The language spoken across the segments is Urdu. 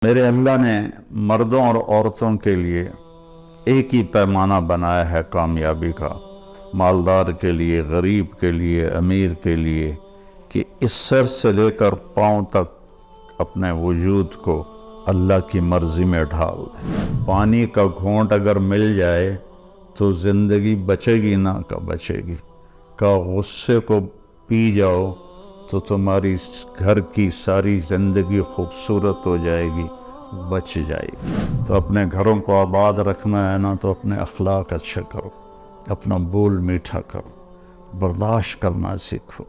میرے اللہ نے مردوں اور عورتوں کے لیے ایک ہی پیمانہ بنایا ہے کامیابی کا، مالدار کے لیے، غریب کے لیے، امیر کے لیے، کہ اس سر سے لے کر پاؤں تک اپنے وجود کو اللہ کی مرضی میں ڈھال دے۔ پانی کا گھونٹ اگر مل جائے تو زندگی بچے گی نہ کہ بچے گی، کہ غصے کو پی جاؤ تو تمہاری گھر کی ساری زندگی خوبصورت ہو جائے گی، بچ جائے گی۔ تو اپنے گھروں کو آباد رکھنا ہے نا، تو اپنے اخلاق اچھے کرو، اپنا بول میٹھا کرو، برداشت کرنا سیکھو،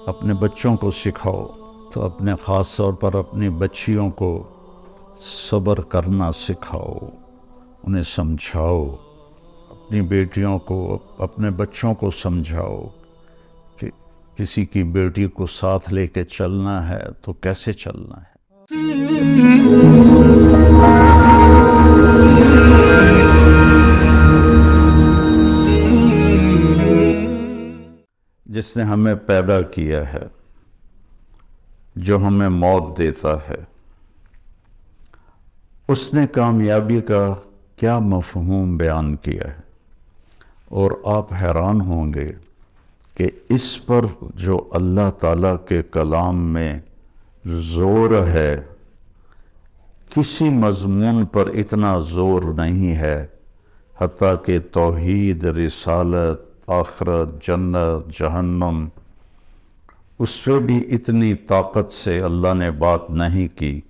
اپنے بچوں کو سکھاؤ، تو اپنے خاص طور پر اپنی بچیوں کو صبر کرنا سکھاؤ، انہیں سمجھاؤ، اپنی بیٹیوں کو، اپنے بچوں کو سمجھاؤ کہ کسی کی بیٹی کو ساتھ لے کے چلنا ہے تو کیسے چلنا ہے۔ جس نے ہمیں پیدا کیا ہے، جو ہمیں موت دیتا ہے، اس نے کامیابی کا کیا مفہوم بیان کیا ہے، اور آپ حیران ہوں گے کہ اس پر جو اللہ تعالیٰ کے کلام میں زور ہے، کسی مضمون پر اتنا زور نہیں ہے، حتیٰ کہ توحید، رسالت، آخرت، جنت، جہنم، اس پہ بھی اتنی طاقت سے اللہ نے بات نہیں کی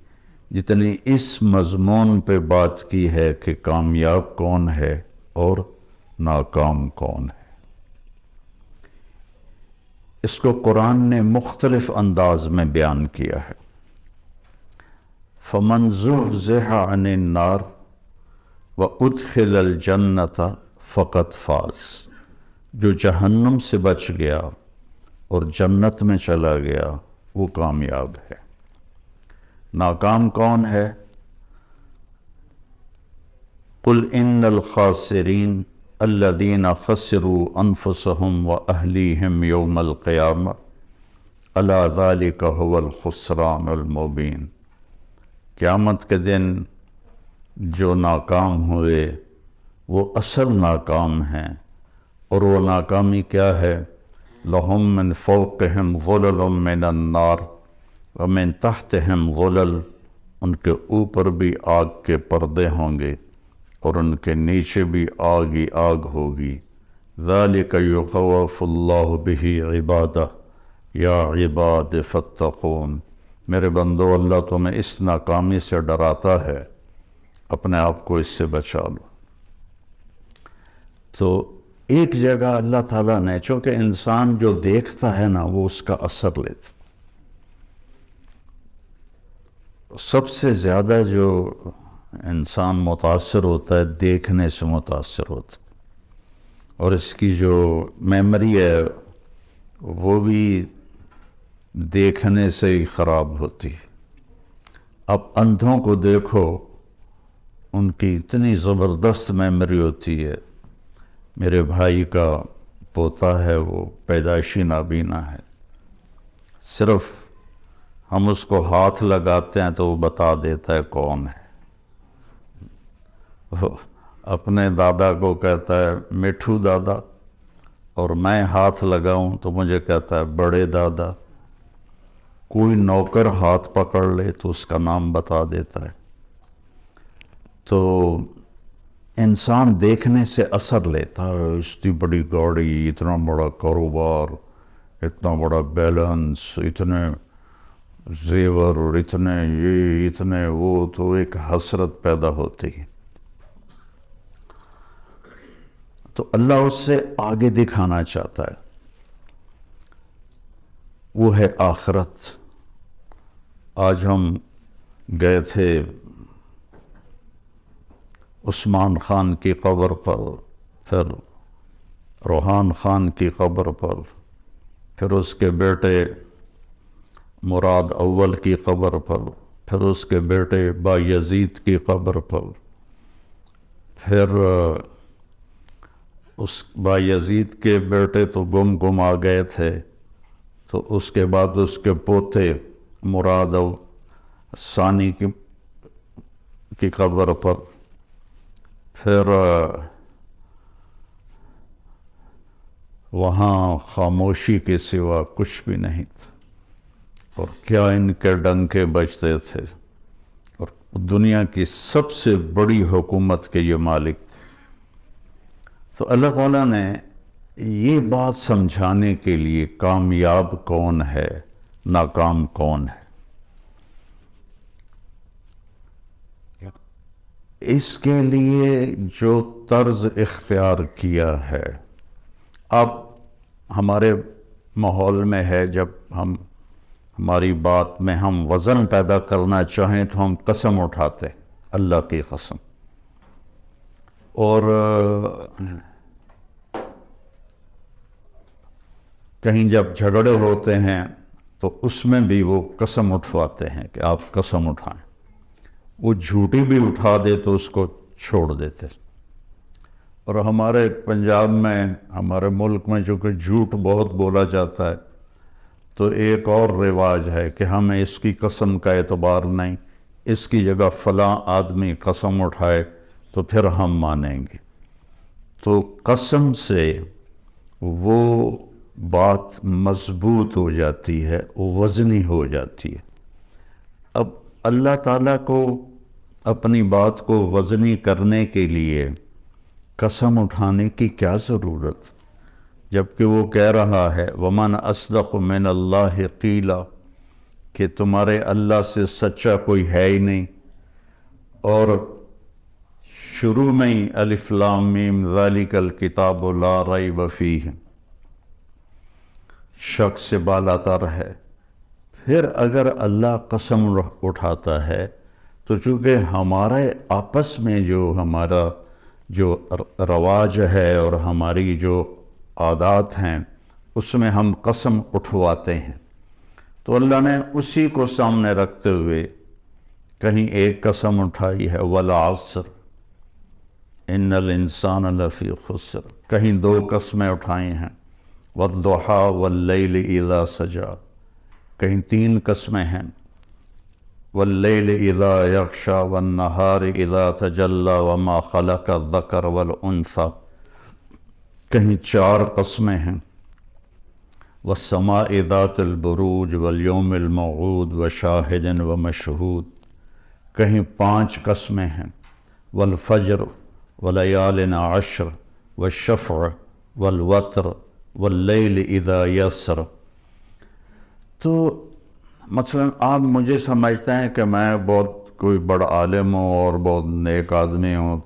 جتنی اس مضمون پہ بات کی ہے کہ کامیاب کون ہے اور ناکام کون ہے۔ اس کو قرآن نے مختلف انداز میں بیان کیا ہے۔ فَمَنْ زُحْزِحَ عَنِ النَّارِ وَأُدْخِلَ الْجَنَّةَ فَقَدْ فَازَ، جو جہنم سے بچ گیا اور جنت میں چلا گیا وہ کامیاب ہے۔ ناکام کون ہے؟ قُلْ إِنَّ الْخَاسِرِينَ الَّذِينَ خَسِرُوا أَنفُسَهُمْ وَأَهْلِيهِمْ يَوْمَ الْقِيَامَةِ أَلَا ذَلِكَ هُوَ الْخُسْرَانُ الْمُبِينُ۔ قیامت کے دن جو ناکام ہوئے وہ اصل ناکام ہیں، اور وہ ناکامی کیا ہے؟ لَهُم مِّن فَوْقِهِمْ ظُلَلٌ مِّنَ النَّارِ وَمِن تَحْتِهِمْ ظُلَلٌ، ان کے اوپر بھی آگ کے پردے ہوں گے اور ان کے نیچے بھی آگ ہی آگ ہوگی۔ ذَلِكَ يُخَوَّفُ اللَّهُ بِهِ عِبَادَهُ يَا عِبَادِ فَاتَّقُونِ۔ میرے بندو، اللہ تمہیں اس ناکامی سے ڈراتا ہے، اپنے آپ کو اس سے بچا لو۔ تو ایک جگہ اللہ تعالیٰ نے، چونکہ انسان جو دیکھتا ہے نا وہ اس کا اثر لیتا، سب سے زیادہ جو انسان متاثر ہوتا ہے دیکھنے سے متاثر ہوتا ہے، اور اس کی جو میموری ہے وہ بھی دیکھنے سے ہی خراب ہوتی ہے۔ اب اندھوں کو دیکھو، ان کی اتنی زبردست میموری ہوتی ہے۔ میرے بھائی کا پوتا ہے، وہ پیدائشی نابینا ہے، صرف ہم اس کو ہاتھ لگاتے ہیں تو وہ بتا دیتا ہے کون ہے۔ وہ اپنے دادا کو کہتا ہے مٹھو دادا، اور میں ہاتھ لگاؤں تو مجھے کہتا ہے بڑے دادا۔ کوئی نوکر ہاتھ پکڑ لے تو اس کا نام بتا دیتا ہے۔ تو انسان دیکھنے سے اثر لیتا ہے، اتنی بڑی گاڑی، اتنا بڑا کاروبار، اتنا بڑا بیلنس، اتنے زیور، اور اتنے یہ، اتنے وہ، تو ایک حسرت پیدا ہوتی ہے۔ تو اللہ اس سے آگے دکھانا چاہتا ہے، وہ ہے آخرت۔ آج ہم گئے تھے عثمان خان کی قبر پر، پھر روحان خان کی قبر پر، پھر اس کے بیٹے مراد اول کی قبر پر، پھر اس کے بیٹے بایزید کی قبر پر، پھر اس بایزید کے بیٹے تو گم آ گئے تھے، تو اس کے بعد اس کے پوتے مراد ثانی کی کی قبر پر، پھر وہاں خاموشی کے سوا کچھ بھی نہیں تھا، اور کیا ان کے ڈنکے بجتے تھے، اور دنیا کی سب سے بڑی حکومت کے یہ مالک تھے۔ تو اللہ تعالیٰ نے یہ بات سمجھانے کے لیے کامیاب کون ہے، ناکام کون ہے، اس کے لیے جو طرز اختیار کیا ہے۔ اب ہمارے ماحول میں ہے، جب ہماری بات میں ہم وزن پیدا کرنا چاہیں تو ہم قسم اٹھاتے ہیں، اللہ کی قسم، اور کہیں جب جھگڑے ہوتے ہیں تو اس میں بھی وہ قسم اٹھواتے ہیں کہ آپ قسم اٹھائیں، وہ جھوٹی بھی اٹھا دے تو اس کو چھوڑ دیتے۔ اور ہمارے پنجاب میں، ہمارے ملک میں چونکہ جھوٹ بہت بولا جاتا ہے، تو ایک اور رواج ہے کہ ہمیں اس کی قسم کا اعتبار نہیں، اس کی جگہ فلاں آدمی قسم اٹھائے تو پھر ہم مانیں گے۔ تو قسم سے وہ بات مضبوط ہو جاتی ہے، وزنی ہو جاتی ہے۔ اب اللہ تعالیٰ کو اپنی بات کو وزنی کرنے کے لیے قسم اٹھانے کی کیا ضرورت، جبکہ وہ کہہ رہا ہے وَمَنْ أَصْدَقُ مِنَ اللَّهِ قِيلًا، کہ تمہارے اللہ سے سچا کوئی ہے ہی نہیں۔ اور شروع میں ہی الف لام میم ذَلِكَ الْكِتَابُ لَا رَيْبَ فِيهِ، شک سے بالاتر ہے۔ پھر اگر اللہ قسم اٹھاتا ہے تو چونکہ ہمارے آپس میں ہمارا جو رواج ہے اور ہماری جو عادات ہیں اس میں ہم قسم اٹھواتے ہیں، تو اللہ نے اسی کو سامنے رکھتے ہوئے کہیں ایک قسم اٹھائی ہے وَالْعَصْرِ إِنَّ الْإِنسَانَ لَفِي خُسْرٍ، کہیں دو قسمیں اٹھائی ہیں وَالضُّحَىٰ وَاللَّيْلِ إِذَا سَجَىٰ، کہیں تین قسمیں ہیں وَاللَّيْلِ إِذَا يَغْشَىٰ وَالنَّهَارِ إِذَا تَجَلَّىٰ وَمَا خَلَقَ الذَّكَرَ وَالْأُنثَىٰ، کہیں چار قسمیں ہیں وَالسَّمَاءِ ذَاتِ الْبُرُوجِ وَالْيَوْمِ الْمَوْعُودِ وَشَاهِدٍ وَمَشْهُودٍ، کہیں پانچ قسمیں ہیں وَالْفَجْرِ وَلَيَالٍ عَشْرٍ وَالشَّفْعِ وَالْوَتْرِ وَاللَّيْلِ إِذَا يَسْرِ۔ تو مثلا آپ مجھے سمجھتے ہیں کہ میں بہت کوئی بڑا عالم ہوں اور بہت نیک آدمی ہوں،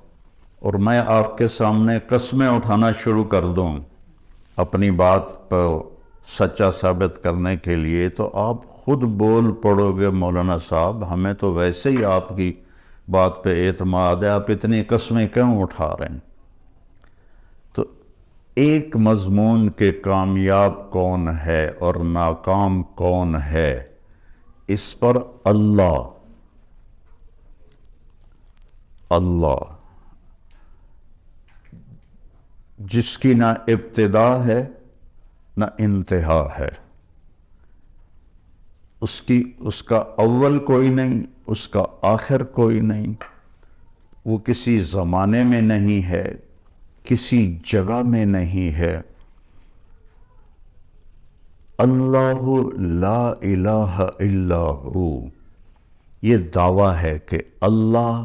اور میں آپ کے سامنے قسمیں اٹھانا شروع کر دوں اپنی بات پر سچا ثابت کرنے کے لیے، تو آپ خود بول پڑو گے مولانا صاحب ہمیں تو ویسے ہی آپ کی بات پہ اعتماد ہے، آپ اتنی قسمیں کیوں اٹھا رہے ہیں؟ تو ایک مضمون کے کامیاب کون ہے اور ناکام کون ہے، اس پر اللہ جس کی نہ ابتدا ہے نہ انتہا ہے، اس کا اول کوئی نہیں، اس کا آخر کوئی نہیں، وہ کسی زمانے میں نہیں ہے، کسی جگہ میں نہیں ہے۔ اللہ لا الہ الا ہو، یہ دعویٰ ہے کہ اللہ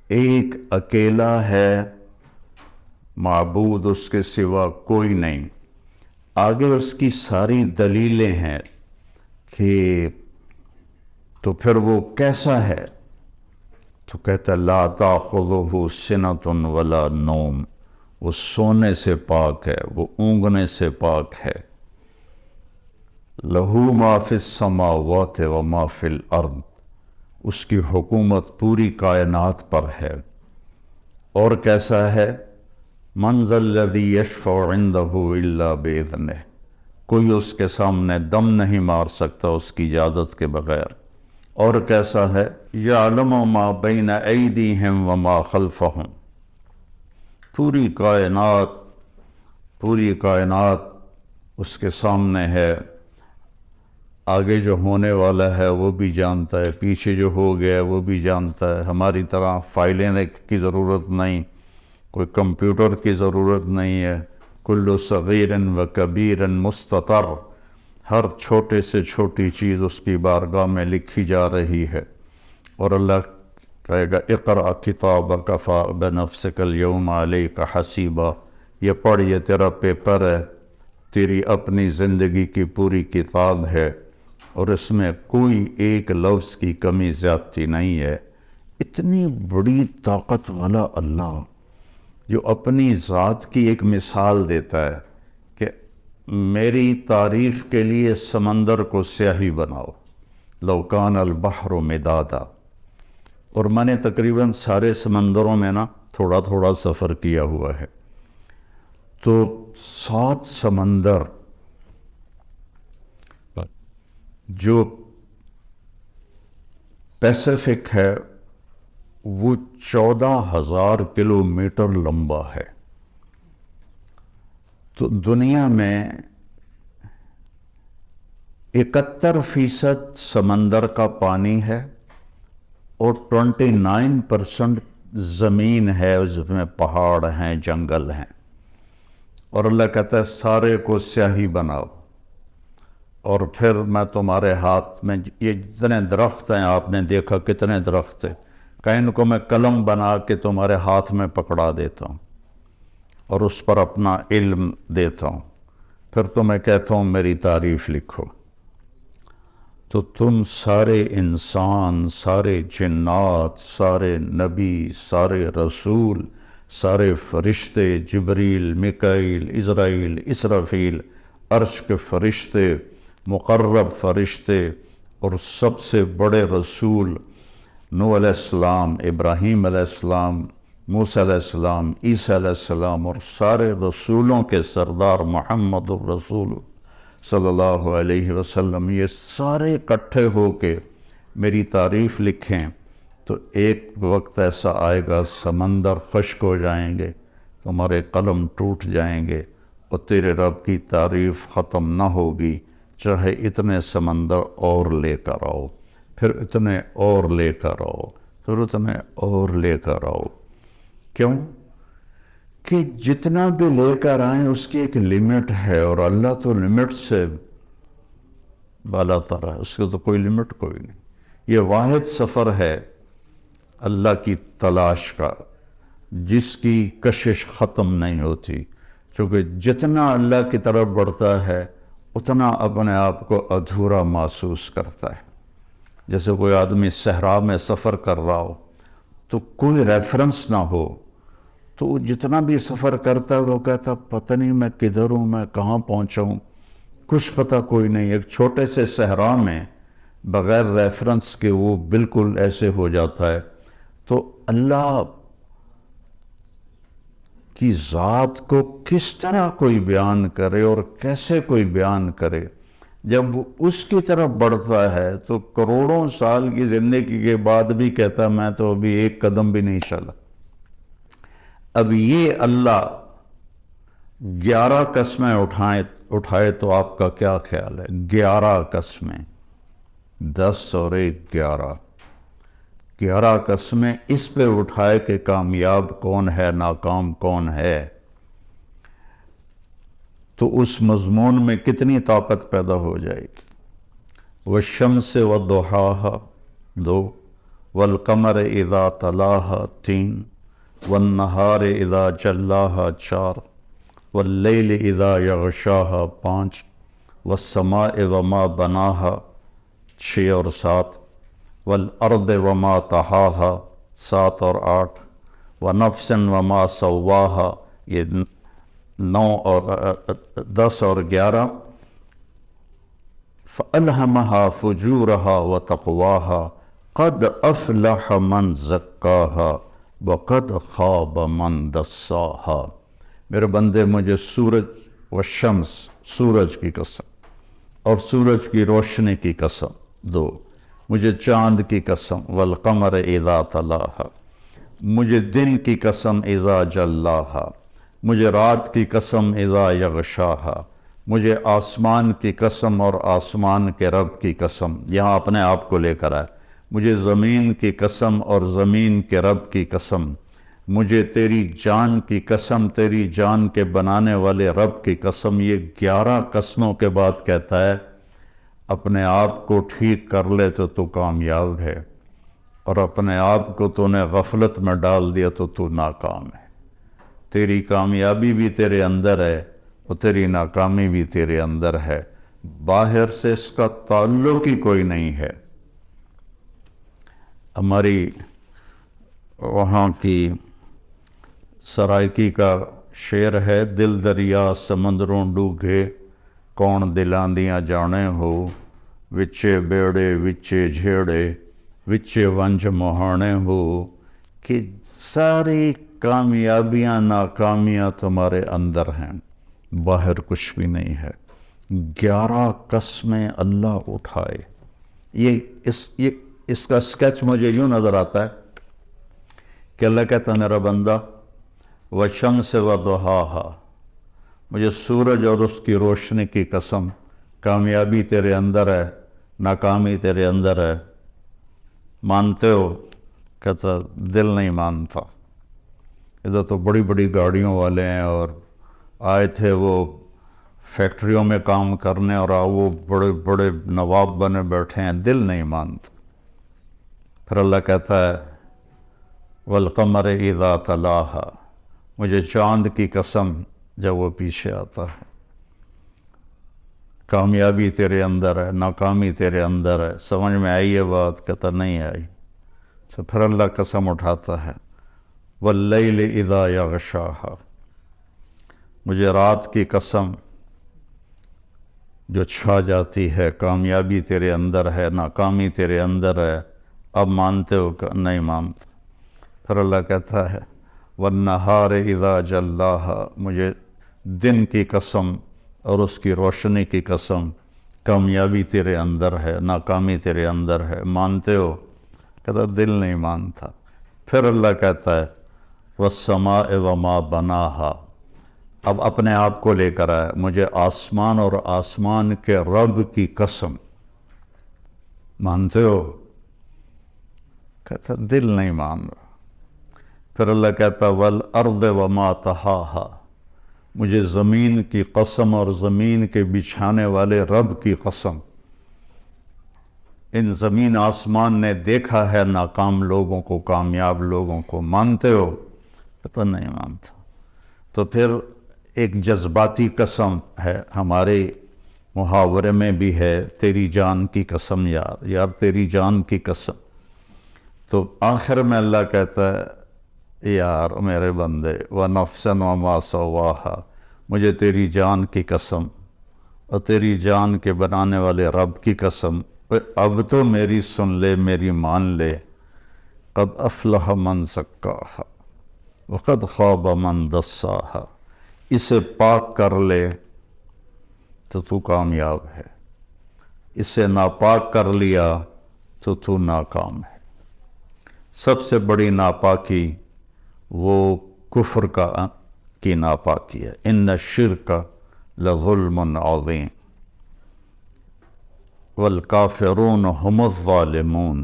ایک اکیلا ہے، معبود اس کے سوا کوئی نہیں۔ آگے اس کی ساری دلیلیں ہیں کہ تو پھر وہ کیسا ہے، تو کہتا لا تاخذہ سنۃ ولا نوم، وہ سونے سے پاک ہے، وہ اونگنے سے پاک ہے۔ لہو ما فی السماوات و ما فی الارض، اس کی حکومت پوری کائنات پر ہے۔ اور کیسا ہے؟ من ذا الذی یشفع عندہ الا باذنہ، کوئی اس کے سامنے دم نہیں مار سکتا اس کی اجازت کے بغیر۔ اور کیسا ہے؟ یعلم ما بین ایدیہم وما خلفہم، پوری کائنات اس کے سامنے ہے، آگے جو ہونے والا ہے وہ بھی جانتا ہے، پیچھے جو ہو گیا ہے وہ بھی جانتا ہے۔ ہماری طرح فائلیں کی ضرورت نہیں، کوئی کمپیوٹر کی ضرورت نہیں ہے۔ کل صغیر و کبیر مستطر، ہر چھوٹے سے چھوٹی چیز اس کی بارگاہ میں لکھی جا رہی ہے۔ اور اللہ کہے گا اقرأ کتابک کفی بنفسک اليوم علیک حسیبا، یہ پڑھ، یہ تیرا پیپر ہے، تیری اپنی زندگی کی پوری کتاب ہے، اور اس میں کوئی ایک لفظ کی کمی زیادتی نہیں ہے۔ اتنی بڑی طاقت والا اللہ جو اپنی ذات کی ایک مثال دیتا ہے کہ میری تعریف کے لیے سمندر کو سیاہی بناؤ، لو کان البحر مدادا۔ اور میں نے تقریباً سارے سمندروں میں تھوڑا تھوڑا سفر کیا ہوا ہے، تو 7 سمندر جو پیسیفک ہے وہ 14,000 کلومیٹر لمبا ہے۔ تو دنیا میں 71% سمندر کا پانی ہے اور 29% زمین ہے، اس میں پہاڑ ہیں، جنگل ہیں۔ اور اللہ کہتا ہے سارے کو سیاہی بناؤ، اور پھر میں تمہارے ہاتھ میں یہ جتنے درخت ہیں، آپ نے دیکھا کتنے درخت ہیں، کہ ان کو میں قلم بنا کے تمہارے ہاتھ میں پکڑا دیتا ہوں اور اس پر اپنا علم دیتا ہوں، پھر تمہیں کہتا ہوں میری تعریف لکھو۔ تو تم سارے انسان، سارے جنات، سارے نبی، سارے رسول، سارے فرشتے، جبریل، میکائیل، عزرائیل، اسرافیل، عرش کے فرشتے، مقرب فرشتے، اور سب سے بڑے رسول نوح علیہ السلام، ابراہیم علیہ السلام، موسیٰ علیہ السلام، عیسیٰ علیہ السلام، اور سارے رسولوں کے سردار محمد الرسول صلی اللہ علیہ وسلم، یہ سارے اکٹھے ہو کے میری تعریف لکھیں تو ایک وقت ایسا آئے گا سمندر خشک ہو جائیں گے، تمہارے قلم ٹوٹ جائیں گے، اور تیرے رب کی تعریف ختم نہ ہوگی، چاہے اتنے سمندر اور لے کر آؤ، پھر اتنے اور لے کر آؤ، پھر اتنے اور لے کر آؤ۔ کیوں؟ کہ جتنا بھی لے کر آئیں اس کی ایک لیمٹ ہے، اور اللہ تو لیمٹ سے بالا تر ہے، اس کے تو کوئی لیمٹ کوئی نہیں۔ یہ واحد سفر ہے اللہ کی تلاش کا، جس کی کشش ختم نہیں ہوتی، چونکہ جتنا اللہ کی طرف بڑھتا ہے اتنا اپنے آپ کو ادھورا محسوس کرتا ہے۔ جیسے کوئی آدمی صحرا میں سفر کر رہا ہو تو کوئی ریفرنس نہ ہو، تو وہ جتنا بھی سفر کرتا ہے وہ کہتا پتہ نہیں میں کدھر ہوں، میں کہاں پہنچا ہوں، کچھ پتہ کوئی نہیں۔ ایک چھوٹے سے صحرا میں بغیر ریفرنس کے وہ بالکل ایسے ہو جاتا ہے۔ تو اللہ کی ذات کو کس طرح کوئی بیان کرے اور کیسے کوئی بیان کرے؟ جب وہ اس کی طرف بڑھتا ہے تو کروڑوں سال کی زندگی کے بعد بھی کہتا ہے میں تو ابھی ایک قدم بھی نہیں چلا۔ اب یہ اللہ 11 قسمیں اٹھائے تو آپ کا کیا خیال ہے؟ 11 قسمیں، 10 اور 1 11 قسمیں اس پہ اٹھائے کہ کامیاب کون ہے، ناکام کون ہے، تو اس مضمون میں کتنی طاقت پیدا ہو جائے گی۔ والشمس والضحاها 2، والقمر اذا تلاها 3، والنہار اذا جلاها 4، واللیل اذا یغشاها 5، والسماء وما بناها 6 اور 7، والارض وما طحاها 7 اور 8، ونفس وما سواها یہ 9 اور 10 اور 11، فألہمها فجورها وتقواها قد افلح من زکاها وقد خاب من دساها۔ میرے بندے مجھے سورج والشمس، سورج کی قسم اور سورج کی روشنی کی قسم 2، مجھے چاند کی قسم والقمر اذا تلاها، مجھے دن کی قسم اذا جلاها، مجھے رات کی قسم اذا یغشاها، مجھے آسمان کی قسم اور آسمان کے رب کی قسم، یہاں اپنے آپ کو لے کر آئے، مجھے زمین کی قسم اور زمین کے رب کی قسم، مجھے تیری جان کی قسم، تیری جان کے بنانے والے رب کی قسم۔ یہ 11 قسموں کے بعد کہتا ہے اپنے آپ کو ٹھیک کر لے تو تو کامیاب ہے، اور اپنے آپ کو تو نے غفلت میں ڈال دیا تو تو ناکام ہے۔ تیری کامیابی بھی تیرے اندر ہے اور تیری ناکامی بھی تیرے اندر ہے، باہر سے اس کا تعلق ہی کوئی نہیں ہے۔ ہماری وہاں کی سرائکی کا شعر ہے، دل دریا سمندروں ڈوگے کون دلاندیاں جانے ہو، وچے بیڑے وچے جھیڑے وچے ونج مہانے ہو، کہ ساری کامیابیاں ناکامیاں تمہارے اندر ہیں، باہر کچھ بھی نہیں ہے۔ 11 قسمیں اللہ اٹھائے۔ اس کا سکیچ مجھے یوں نظر آتا ہے کہ اللہ کہتا ہے میرا بندہ وَالشَّمْسِ وَضُحَاهَا، مجھے سورج اور اس کی روشنی کی قسم، کامیابی تیرے اندر ہے، ناکامی تیرے اندر ہے، مانتے ہو؟ کہتا دل نہیں مانتا۔ ادھر تو بڑی بڑی گاڑیوں والے ہیں اور آئے تھے وہ فیکٹریوں میں کام کرنے، اور وہ بڑے بڑے نواب بنے بیٹھے ہیں، دل نہیں مانتا۔ پھر اللہ کہتا ہے وَالْقَمَرِ إِذَا تَلَاهَا، مجھے چاند کی قسم جب وہ پیچھے آتا ہے۔ کامیابی تیرے اندر ہے، ناکامی تیرے اندر ہے، سمجھ میں آئی یہ بات؟ کہتا نہیں آئی۔ تو پھر اللہ قسم اٹھاتا ہے وَاللَّيْلِ إِذَا يَغْشَاهَا، مجھے رات کی قسم جو چھا جاتی ہے، کامیابی تیرے اندر ہے، ناکامی تیرے اندر ہے، اب مانتے ہو کہ نہیں مانتے؟ پھر اللہ کہتا ہے وَالنَّهَارِ إِذَا جَلَّاهَا، مجھے دن کی قسم اور اس کی روشنی کی قسم، کامیابی تیرے اندر ہے، ناکامی تیرے اندر ہے، مانتے ہو؟ کہتا دل نہیں مانتا۔ پھر اللہ کہتا ہے وَالسَّمَاءِ وَمَا بَنَاهَا، اب اپنے آپ کو لے کر آئے، مجھے آسمان اور آسمان کے رب کی قسم، مانتے ہو؟ کہتا دل نہیں مان رہا۔ پھر اللہ کہتا وَالْأَرْضِ وَمَا طَحَاهَا، مجھے زمین کی قسم اور زمین کے بچھانے والے رب کی قسم، ان زمین آسمان نے دیکھا ہے ناکام لوگوں کو، کامیاب لوگوں کو، مانتے ہو؟ کہتا نہیں مانتا۔ تو پھر ایک جذباتی قسم ہے، ہمارے محاورے میں بھی ہے، تیری جان کی قسم یار، یار تیری جان کی قسم۔ تو آخر میں اللہ کہتا ہے یار میرے بندے وَنَفْسًا وَمَا سَوَّاهَا، مجھے تیری جان کی قسم اور تیری جان کے بنانے والے رب کی قسم، اب تو میری سن لے، میری مان لے، قد افلح من زکاہا وقد خواب من دساہا، اسے پاک کر لے تو تو کامیاب ہے، اسے ناپاک کر لیا تو تو ناکام ہے۔ سب سے بڑی ناپاکی وہ کفر کی ناپاکی ہے، ان الشرک لظلم عظیم والکافرون هم الظالمون،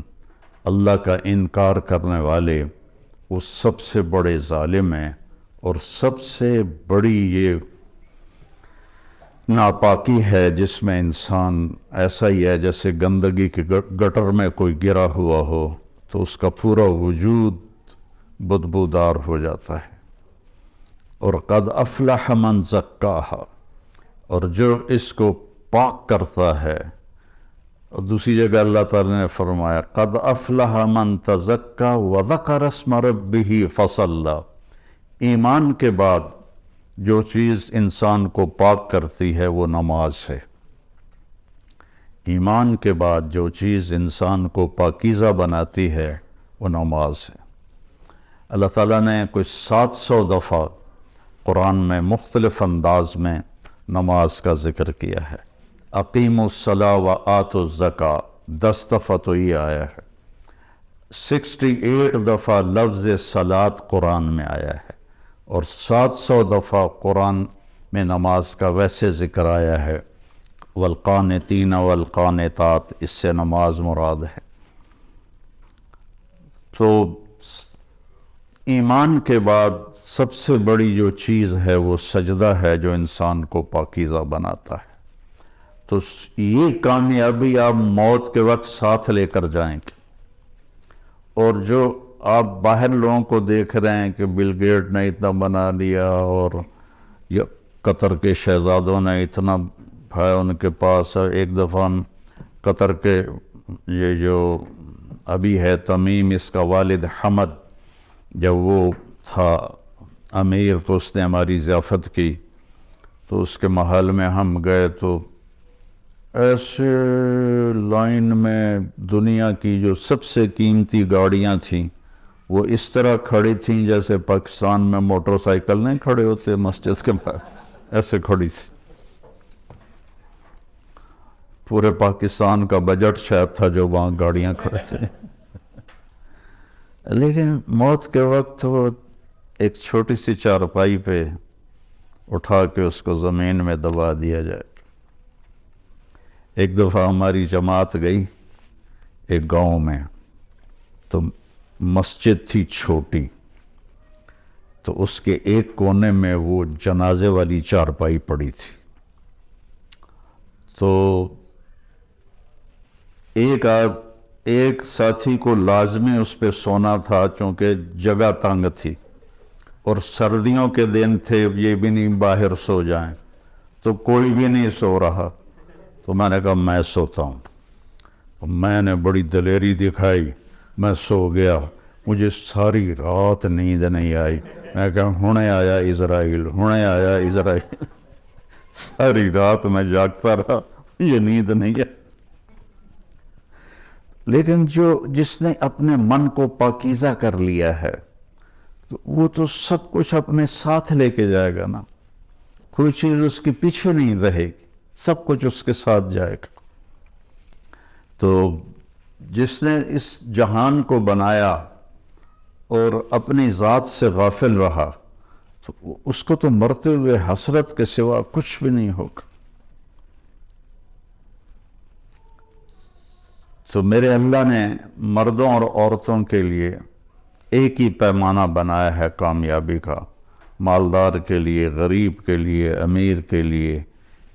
اللہ کا انکار کرنے والے وہ سب سے بڑے ظالم ہیں، اور سب سے بڑی یہ ناپاکی ہے جس میں انسان ایسا ہی ہے جیسے گندگی کے گٹر میں کوئی گرا ہوا ہو تو اس کا پورا وجود بدبودار ہو جاتا ہے۔ اور قد افلح من زکاہا، اور جو اس کو پاک کرتا ہے، اور دوسری جگہ اللہ تعالیٰ نے فرمایا قد افلح من تزکا وذکر اسم ربہ فصلی، ایمان کے بعد جو چیز انسان کو پاک کرتی ہے وہ نماز ہے۔ ایمان کے بعد جو چیز انسان کو پاکیزہ بناتی ہے وہ نماز ہے۔ اللہ تعالیٰ نے کچھ 700 دفعہ قرآن میں مختلف انداز میں نماز کا ذکر کیا ہے۔ اقیموا الصلاۃ وآتوا الزکاۃ 10 دفعہ تو یہ آیا ہے، 68 دفعہ لفظ صلاۃ قرآن میں آیا ہے، اور 700 دفعہ قرآن میں نماز کا ویسے ذکر آیا ہے، والقانتین والقانتات، اس سے نماز مراد ہے۔ تو ایمان کے بعد سب سے بڑی جو چیز ہے وہ سجدہ ہے، جو انسان کو پاکیزہ بناتا ہے۔ تو یہ کامیابی آپ موت کے وقت ساتھ لے کر جائیں گے۔ اور جو آپ باہر لوگوں کو دیکھ رہے ہیں کہ بل گیٹ نے اتنا بنا لیا، اور یہ قطر کے شہزادوں نے اتنا ہے ان کے پاس۔ ایک دفعہ قطر کے یہ جو ابھی ہے تمیم، اس کا والد حمد، جب وہ تھا امیر تو اس نے ہماری ضیافت کی، تو اس کے محل میں ہم گئے تو ایسے لائن میں دنیا کی جو سب سے قیمتی گاڑیاں تھیں وہ اس طرح کھڑی تھیں جیسے پاکستان میں موٹر سائیکل نہیں کھڑے ہوتے مسجد کے باہر، ایسے کھڑی تھی۔ پورے پاکستان کا بجٹ شاید تھا جو وہاں گاڑیاں کھڑے تھے۔ لیکن موت کے وقت وہ ایک چھوٹی سی چارپائی پہ اٹھا کے اس کو زمین میں دبا دیا جائے۔ ایک دفعہ ہماری جماعت گئی ایک گاؤں میں، تو مسجد تھی چھوٹی، تو اس کے ایک کونے میں وہ جنازے والی چارپائی پڑی تھی۔ تو ایک ساتھی کو لازمی اس پہ سونا تھا چونکہ جگہ تنگ تھی، اور سردیوں کے دن تھے، یہ بھی نہیں باہر سو جائیں، تو کوئی بھی نہیں سو رہا۔ تو میں نے کہا میں سوتا ہوں۔ میں نے بڑی دلیری دکھائی، میں سو گیا، مجھے ساری رات نیند نہیں آئی۔ میں کہا ہونے آیا اسرائیل، ہونے آیا اسرائیل۔ ساری رات میں جاگتا رہا، یہ نیند نہیں ہے۔ لیکن جس نے اپنے من کو پاکیزہ کر لیا ہے وہ تو سب کچھ اپنے ساتھ لے کے جائے گا نا، کوئی چیز اس کے پیچھے نہیں رہے گی، سب کچھ اس کے ساتھ جائے گا۔ تو جس نے اس جہان کو بنایا اور اپنی ذات سے غافل رہا، تو اس کو تو مرتے ہوئے حسرت کے سوا کچھ بھی نہیں ہوگا۔ تو میرے اللہ نے مردوں اور عورتوں کے لیے ایک ہی پیمانہ بنایا ہے کامیابی کا، مالدار کے لیے، غریب کے لیے، امیر کے لیے،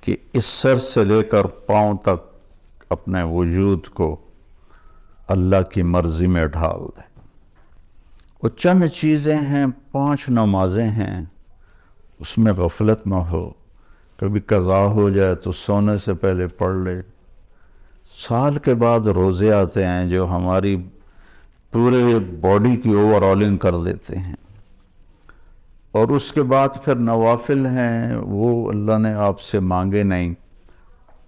کہ اس سر سے لے کر پاؤں تک اپنے وجود کو اللہ کی مرضی میں ڈھال دے۔ وہ چند چیزیں ہیں، 5 نمازیں ہیں، اس میں غفلت نہ ہو، کبھی قضا ہو جائے تو سونے سے پہلے پڑھ لے۔ سال کے بعد روزے آتے ہیں جو ہماری پورے باڈی کی اوور آلنگ کر دیتے ہیں، اور اس کے بعد پھر نوافل ہیں، وہ اللہ نے آپ سے مانگے نہیں۔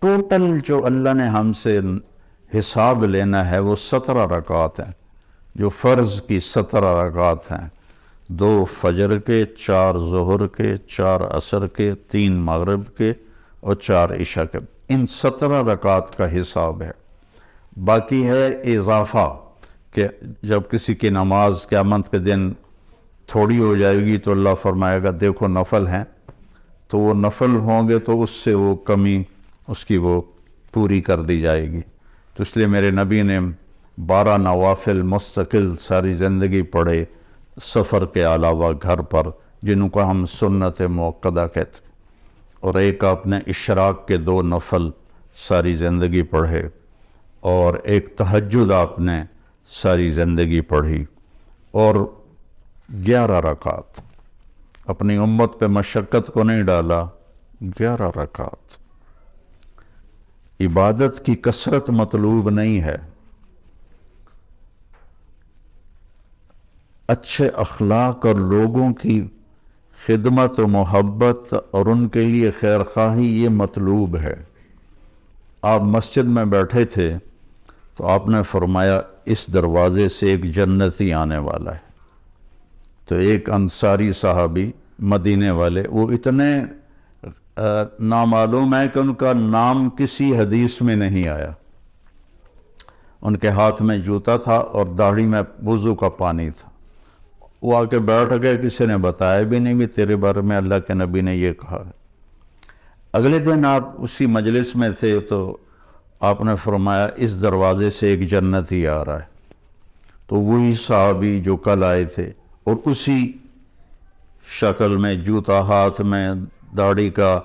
ٹوٹل جو اللہ نے ہم سے حساب لینا ہے وہ 17 رکعات ہیں، جو فرض کی 17 رکعات ہیں، 2 فجر کے، 4 ظہر کے، 4 عصر کے، 3 مغرب کے اور 4 عشاء کے، ان 17 رکعات کا حساب ہے۔ باقی ہے اضافہ، کہ جب کسی کی نماز قیامت کے دن تھوڑی ہو جائے گی تو اللہ فرمائے گا دیکھو نفل ہیں، تو وہ نفل ہوں گے تو اس سے وہ کمی اس کی وہ پوری کر دی جائے گی۔ تو اس لیے میرے نبی نے 12 نوافل مستقل ساری زندگی پڑھے، سفر کے علاوہ گھر پر، جن کو ہم سنت موقدہ کہتے، اور ایک آپ نے اشراق کے 2 نفل ساری زندگی پڑھے، اور ایک تہجد آپ نے ساری زندگی پڑھی، اور 11 رکعات۔ اپنی امت پہ مشقت کو نہیں ڈالا، 11 رکعات۔ عبادت کی کثرت مطلوب نہیں ہے، اچھے اخلاق اور لوگوں کی خدمت و محبت اور ان کے لیے خیر خواہی یہ مطلوب ہے۔ آپ مسجد میں بیٹھے تھے تو آپ نے فرمایا اس دروازے سے ایک جنتی آنے والا ہے، تو ایک انصاری صحابی مدینے والے، وہ اتنے نامعلوم ہے کہ ان کا نام کسی حدیث میں نہیں آیا، ان کے ہاتھ میں جوتا تھا اور داڑھی میں وضو کا پانی تھا، وہ آ کے بیٹھ گئے، کسی نے بتایا بھی نہیں بھی تیرے بارے میں اللہ کے نبی نے یہ کہا ہے۔ اگلے دن آپ اسی مجلس میں تھے تو آپ نے فرمایا اس دروازے سے ایک جنتی آ رہا ہے. تو وہی صحابی جو کل آئے تھے اور اسی شکل میں، جوتا ہاتھ میں، داڑھی کا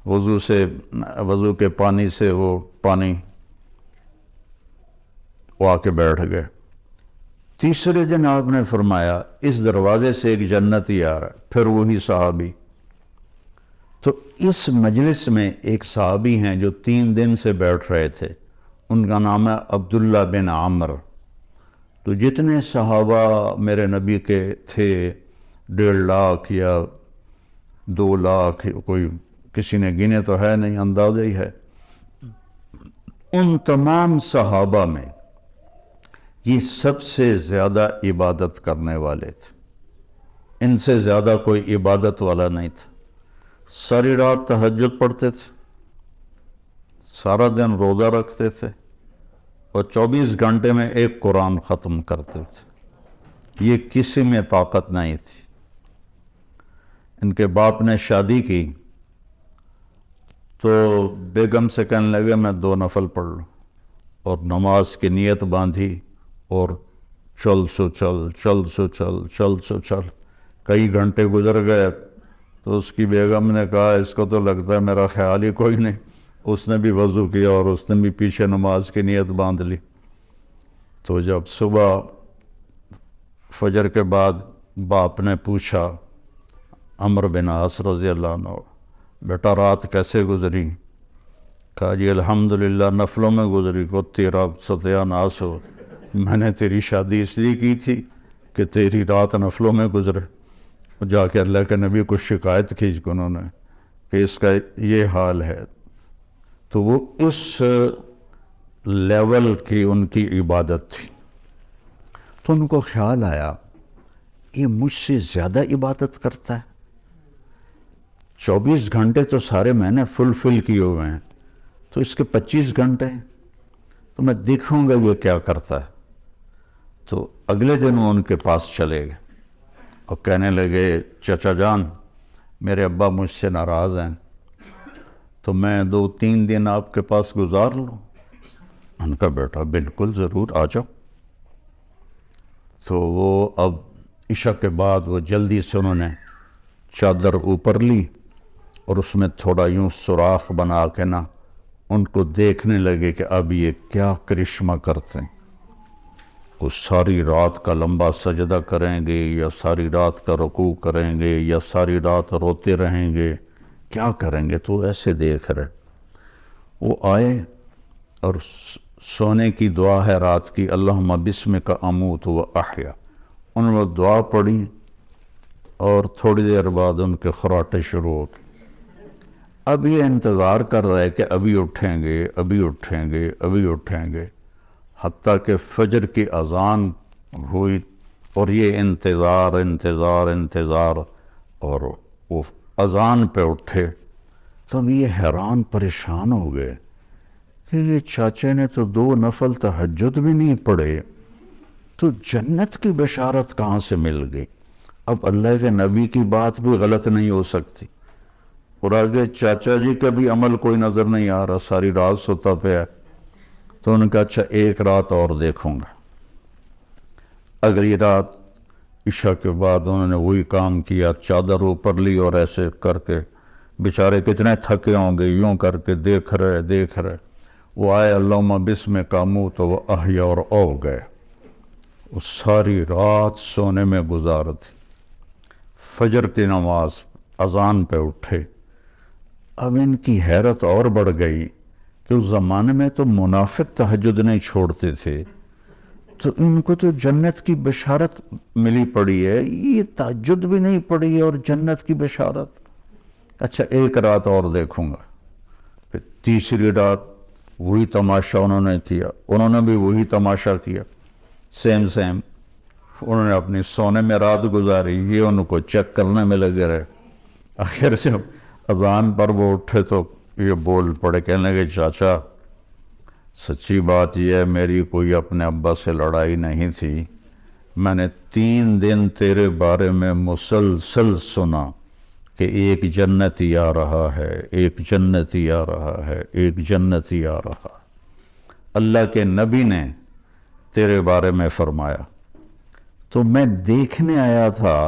وضو کے پانی سے وہ آ کے بیٹھ گئے. تیسرے دن آپ نے فرمایا اس دروازے سے ایک جنتی آ رہا ہے، پھر وہی صحابی. تو اس مجلس میں ایک صحابی ہیں جو 3 دن سے بیٹھ رہے تھے، ان کا نام ہے عبداللہ بن عمر. تو جتنے صحابہ میرے نبی کے تھے 1.5 لاکھ یا 2 لاکھ، کوئی کسی نے گنے تو ہے نہیں، اندازہ ہی ہے. ان تمام صحابہ میں یہ سب سے زیادہ عبادت کرنے والے تھے. ان سے زیادہ کوئی عبادت والا نہیں تھا. ساری رات تہجد پڑھتے تھے، سارا دن روزہ رکھتے تھے، اور 24 گھنٹے میں ایک قرآن ختم کرتے تھے. یہ کسی میں طاقت نہیں تھی. ان کے باپ نے شادی کی تو بیگم سے کہنے لگے میں 2 نفل پڑھ لوں، اور نماز کی نیت باندھی اور چل سو چل کئی گھنٹے گزر گئے. تو اس کی بیگم نے کہا اس کو تو لگتا ہے میرا خیال ہی کوئی نہیں. اس نے بھی وضو کیا اور اس نے بھی پیچھے نماز کی نیت باندھ لی. تو جب صبح فجر کے بعد باپ نے پوچھا عمر بن عاص رضی اللہ عنہ، بیٹا رات کیسے گزری؟ کہا جی الحمدللہ نفلوں میں گزری، کو تیرا ستیہ ناس ہو. میں نے تیری شادی اس لیے کی تھی کہ تیری رات نفلوں میں گزرے. جا کے اللہ کے نبی کو شکایت کی انہوں نے کہ اس کا یہ حال ہے. تو وہ اس لیول کی ان کی عبادت تھی. تو ان کو خیال آیا یہ مجھ سے زیادہ عبادت کرتا ہے. 24 گھنٹے تو سارے میں نے فل کیے ہوئے ہیں، تو اس کے 25 گھنٹے تو میں دیکھوں گا یہ کیا کرتا ہے. تو اگلے دن وہ ان کے پاس چلے گئے اور کہنے لگے چچا جان میرے ابا مجھ سے ناراض ہیں، تو میں 2-3 دن آپ کے پاس گزار لوں؟ ان کا بیٹا بالکل ضرور آ جاؤ. تو وہ اب عشاء کے بعد وہ جلدی سے انہوں نے چادر اوپر لی اور اس میں تھوڑا یوں سوراخ بنا کے نا ان کو دیکھنے لگے کہ اب یہ کیا کرشمہ کرتے ہیں. وہ ساری رات کا لمبا سجدہ کریں گے یا ساری رات کا رکوع کریں گے یا ساری رات روتے رہیں گے، کیا کریں گے؟ تو ایسے دیکھ رہے. وہ آئے اور سونے کی دعا ہے رات کی، اللہم بسمک اموت و احیا. انہوں نے دعا پڑھی اور تھوڑی دیر بعد ان کے خراٹے شروع ہو گئے. اب یہ انتظار کر رہے کہ ابھی اٹھیں گے ابھی اٹھیں گے ابھی اٹھیں گے، حتیٰ کہ فجر کی اذان ہوئی اور یہ انتظار اور وہ اذان پہ اٹھے. تو اب یہ حیران پریشان ہو گئے کہ یہ چاچے نے تو 2 نفل تہجد بھی نہیں پڑھے، تو جنت کی بشارت کہاں سے مل گئی؟ اب اللہ کے نبی کی بات بھی غلط نہیں ہو سکتی، اور آگے چاچا جی کا بھی عمل کوئی نظر نہیں آ رہا، ساری رات سوتا پہ ہے. تو انہوں نے کہا اچھا ایک رات اور دیکھوں گا. اگلی رات عشاء کے بعد انہوں نے وہی کام کیا، چادر اوپر لی اور ایسے کر کے بیچارے کتنے تھکے ہوں گے، یوں کر کے دیکھ رہے. وہ آئے اللہم بسمک اموت و احیا اور او گئے. وہ ساری رات سونے میں گزار تھی. فجر کی نماز اذان پہ اٹھے. اب ان کی حیرت اور بڑھ گئی کہ اس زمانے میں تو منافق تہجد نہیں چھوڑتے تھے، تو ان کو تو جنت کی بشارت ملی پڑی ہے، یہ تہجد بھی نہیں پڑی اور جنت کی بشارت. اچھا ایک رات اور دیکھوں گا. پھر تیسری رات وہی تماشا انہوں نے کیا، انہوں نے بھی وہی تماشا کیا، سیم. انہوں نے اپنی سونے میں رات گزاری، یہ ان کو چیک کرنے میں لگے رہے. آخر سے اذان پر وہ اٹھے تو یہ بول پڑے، کہنے لگے چاچا سچی بات یہ ہے میری کوئی اپنے ابا سے لڑائی نہیں تھی، میں نے 3 دن تیرے بارے میں مسلسل سنا کہ ایک جنتی آ رہا ہے، ایک جنتی آ رہا ہے، ایک جنتی آ رہا ہے۔ اللہ کے نبی نے تیرے بارے میں فرمایا۔ تو میں دیکھنے آیا تھا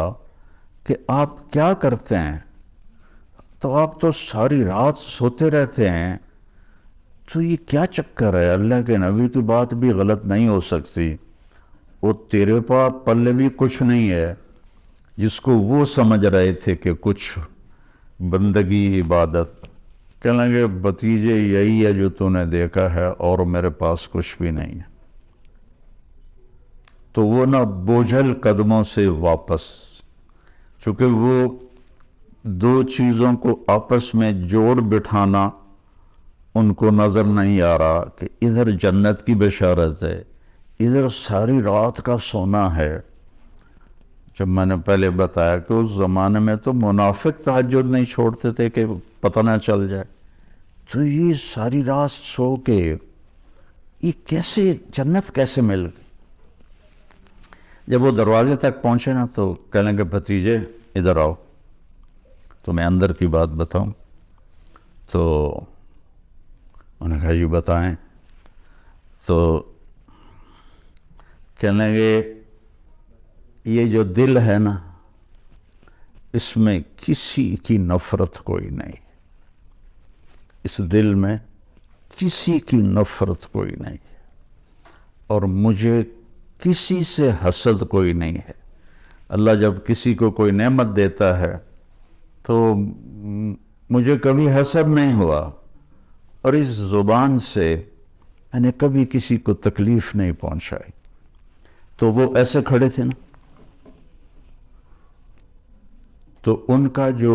کہ آپ کیا کرتے ہیں، تو آپ تو ساری رات سوتے رہتے ہیں، تو یہ کیا چکر ہے؟ اللہ کے نبی کی بات بھی غلط نہیں ہو سکتی، وہ تیرے پاس پلے بھی کچھ نہیں ہے، جس کو وہ سمجھ رہے تھے کہ کچھ بندگی عبادت۔ کہنے لگے بھتیجے یہی ہے جو تو نے دیکھا ہے، اور میرے پاس کچھ بھی نہیں ہے۔ تو وہ نہ بوجھل قدموں سے واپس، چونکہ وہ دو چیزوں کو آپس میں جوڑ بٹھانا ان کو نظر نہیں آ رہا کہ ادھر جنت کی بشارت ہے، ادھر ساری رات کا سونا ہے۔ جب میں نے پہلے بتایا کہ اس زمانے میں تو منافق تہجد نہیں چھوڑتے تھے کہ پتہ نہ چل جائے، تو یہ ساری رات سو کے یہ کیسے جنت کیسے مل گئی؟ جب وہ دروازے تک پہنچے نا تو کہنے لگے بھتیجے ادھر آؤ، تو میں اندر کی بات بتاؤں؟ تو انہوں نے کہا یہ بتائیں۔ تو کہنے لگے یہ جو دل ہے نا، اس میں کسی کی نفرت کوئی نہیں، اس دل میں کسی کی نفرت کوئی نہیں، اور مجھے کسی سے حسد کوئی نہیں ہے۔ اللہ جب کسی کو کوئی نعمت دیتا ہے تو مجھے کبھی حسد نہیں ہوا، اور اس زبان سے میں نے کبھی کسی کو تکلیف نہیں پہنچائی۔ تو وہ ایسے کھڑے تھے نا، تو ان کا جو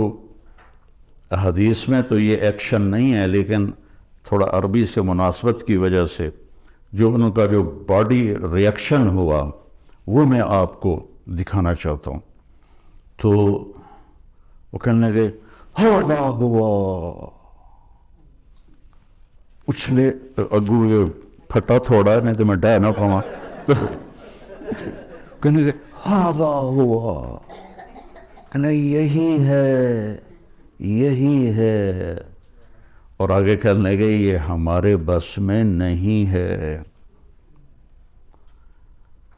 حدیث میں تو یہ ایکشن نہیں ہے، لیکن تھوڑا عربی سے مناسبت کی وجہ سے جو ان کا جو باڈی ریاکشن ہوا وہ میں آپ کو دکھانا چاہتا ہوں۔ تو وہ کہنے لگے ہوا ہوا، اچھلے اگو یہ پھٹا تھوڑا نہیں تو میں ڈہ نہ پاؤں، تو کہنے لگے ہوا ہوا، کہنے یہی ہے یہی ہے، اور آگے کہنے لگے یہ ہمارے بس میں نہیں ہے۔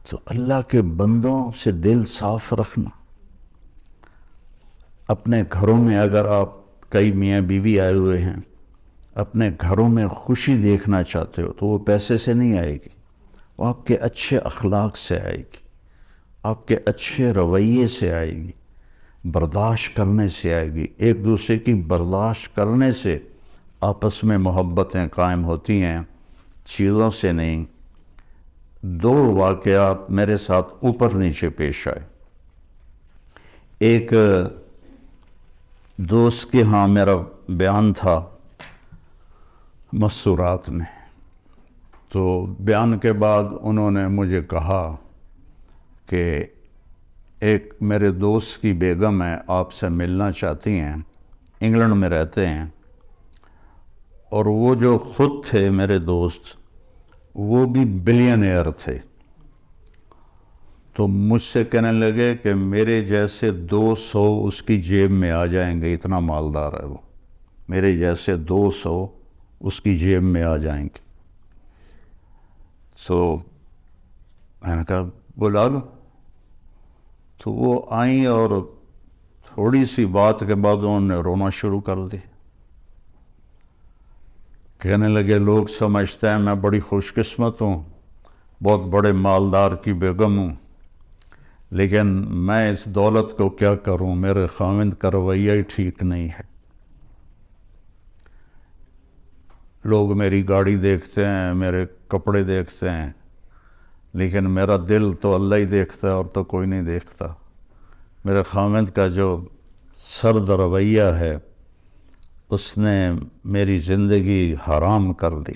تو اللہ کے بندوں سے دل صاف رکھنا۔ اپنے گھروں میں اگر آپ کئی میاں بیوی آئے ہوئے ہیں، اپنے گھروں میں خوشی دیکھنا چاہتے ہو تو وہ پیسے سے نہیں آئے گی، وہ آپ کے اچھے اخلاق سے آئے گی، آپ کے اچھے رویے سے آئے گی، برداشت کرنے سے آئے گی۔ ایک دوسرے کی برداشت کرنے سے آپس میں محبتیں قائم ہوتی ہیں، چیزوں سے نہیں۔ دو واقعات میرے ساتھ اوپر نیچے پیش آئے۔ ایک دوست کے ہاں میرا بیان تھا مسورات میں، تو بیان کے بعد انہوں نے مجھے کہا کہ ایک میرے دوست کی بیگم ہے، آپ سے ملنا چاہتی ہیں، انگلینڈ میں رہتے ہیں، اور وہ جو خود تھے میرے دوست وہ بھی بلینئر تھے۔ تو مجھ سے کہنے لگے کہ میرے جیسے 200 اس کی جیب میں آ جائیں گے، اتنا مالدار ہے وہ، میرے جیسے 200 اس کی جیب میں آ جائیں گے۔ سو میں نے کہا بلا لو۔ تو وہ آئیں اور تھوڑی سی بات کے بعد انہوں نے رونا شروع کر دی۔ کہنے لگے لوگ سمجھتے ہیں میں بڑی خوش قسمت ہوں، بہت بڑے مالدار کی بیگم ہوں، لیکن میں اس دولت کو کیا کروں، میرے خاوند کا رویہ ہی ٹھیک نہیں ہے۔ لوگ میری گاڑی دیکھتے ہیں، میرے کپڑے دیکھتے ہیں، لیکن میرا دل تو اللہ ہی دیکھتا ہے، اور تو کوئی نہیں دیکھتا۔ میرے خاوند کا جو سرد رویہ ہے اس نے میری زندگی حرام کر دی۔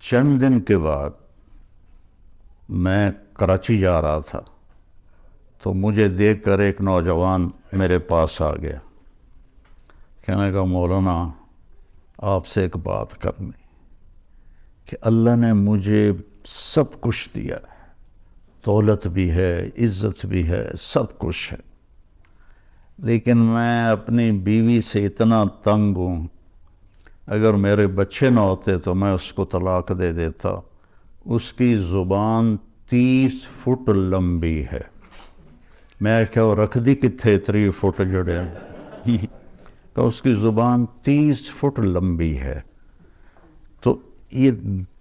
چند دن کے بعد میں کراچی جا رہا تھا، تو مجھے دیکھ کر ایک نوجوان میرے پاس آ گیا، کہنے لگا مولانا آپ سے ایک بات کرنی کہ اللہ نے مجھے سب کچھ دیا ہے، دولت بھی ہے، عزت بھی ہے، سب کچھ ہے، لیکن میں اپنی بیوی سے اتنا تنگ ہوں، اگر میرے بچے نہ ہوتے تو میں اس کو طلاق دے دیتا۔ اس کی زبان 30 فٹ لمبی ہے۔ میں کیا رکھ دی کتنے 3 فٹ جڑے کہ اس کی زبان 30 فٹ لمبی ہے۔ تو یہ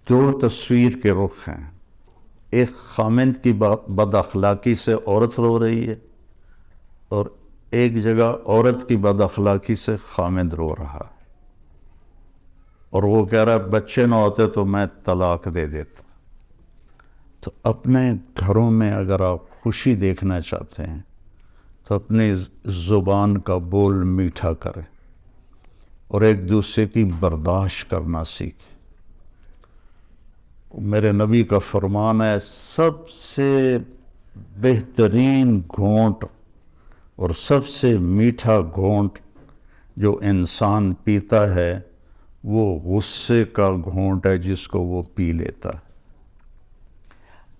دو تصویر کے رخ ہیں، ایک خامند کی بد اخلاقی سے عورت رو رہی ہے، اور ایک جگہ عورت کی بد اخلاقی سے خامند رو رہا ہے، اور وہ کہہ رہا ہے بچے نہ ہوتے تو میں طلاق دے دیتا۔ تو اپنے گھروں میں اگر آپ خوشی دیکھنا چاہتے ہیں تو اپنی زبان کا بول میٹھا کریں اور ایک دوسرے کی برداشت کرنا سیکھیں۔ میرے نبی کا فرمان ہے سب سے بہترین گھونٹ اور سب سے میٹھا گھونٹ جو انسان پیتا ہے وہ غصے کا گھونٹ ہے جس کو وہ پی لیتا ہے۔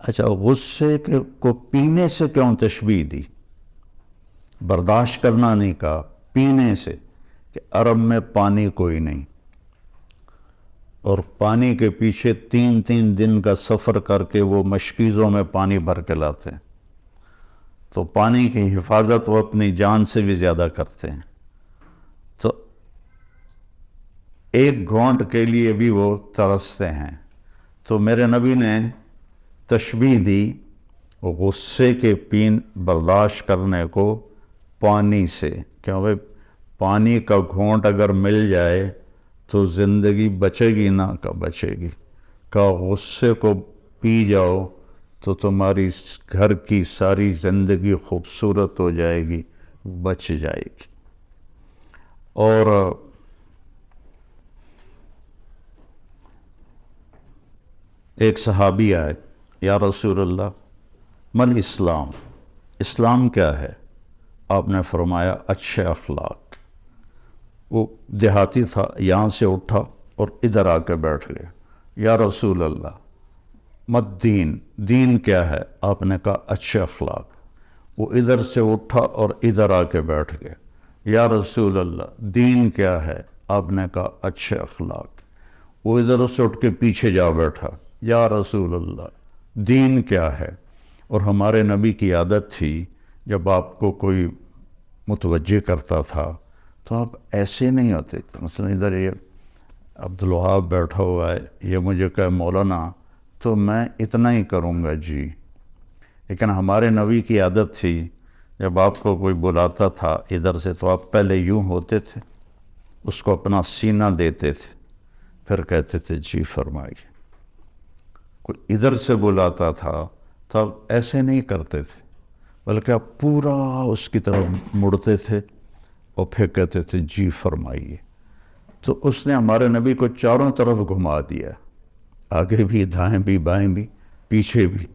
اچھا، غصے کو پینے سے کیوں تشبیہ دی؟ برداشت کرنا نہیں کہا، پینے سے، کہ عرب میں پانی کوئی نہیں، اور پانی کے پیچھے 3 دن کا سفر کر کے وہ مشکیزوں میں پانی بھر کے لاتے ہیں، تو پانی کی حفاظت وہ اپنی جان سے بھی زیادہ کرتے ہیں، تو ایک گھونٹ کے لیے بھی وہ ترستے ہیں۔ تو میرے نبی نے تشبیہ دی غصے کے برداشت کرنے کو پانی سے، کیونکہ پانی کا گھونٹ اگر مل جائے تو زندگی بچے گی نہ کہ بچے گی، کہ غصے کو پی جاؤ تو تمہاری گھر کی ساری زندگی خوبصورت ہو جائے گی، بچ جائے گی۔ اور ایک صحابی آئے، یا رسول اللہ من اسلام، اسلام کیا ہے؟ آپ نے فرمایا اچھے اخلاق۔ وہ دیہاتی تھا، یہاں سے اٹھا اور ادھر آ کے بیٹھ گیا۔ یا رسول اللہ مت دین، دین کیا ہے؟ آپ نے کہا اچھے اخلاق۔ وہ ادھر سے اٹھا اور ادھر آ کے بیٹھ گیا۔ یا رسول اللہ دین کیا ہے؟ آپ نے کہا اچھے اخلاق۔ وہ ادھر سے اٹھ کے پیچھے جا بیٹھا۔ یا رسول اللہ دین کیا ہے؟ اور ہمارے نبی کی عادت تھی جب آپ کو کوئی متوجہ کرتا تھا تو آپ ایسے نہیں ہوتے تھے۔ مثلا ادھر یہ عبدالوہاب بیٹھا ہوا ہے، یہ مجھے کہے مولانا تو میں اتنا ہی کروں گا جی، لیکن ہمارے نبی کی عادت تھی جب آپ کو کوئی بلاتا تھا ادھر سے تو آپ پہلے یوں ہوتے تھے، اس کو اپنا سینہ دیتے تھے، پھر کہتے تھے جی فرمائیے۔ کوئی ادھر سے بلاتا تھا تو آپ ایسے نہیں کرتے تھے، بلکہ آپ پورا اس کی طرف مڑتے تھے اور پھر کہتے تھے جی فرمائیے۔ تو اس نے ہمارے نبی کو چاروں طرف گھما دیا، آگے بھی، دائیں بھی، بائیں بھی، پیچھے بھی۔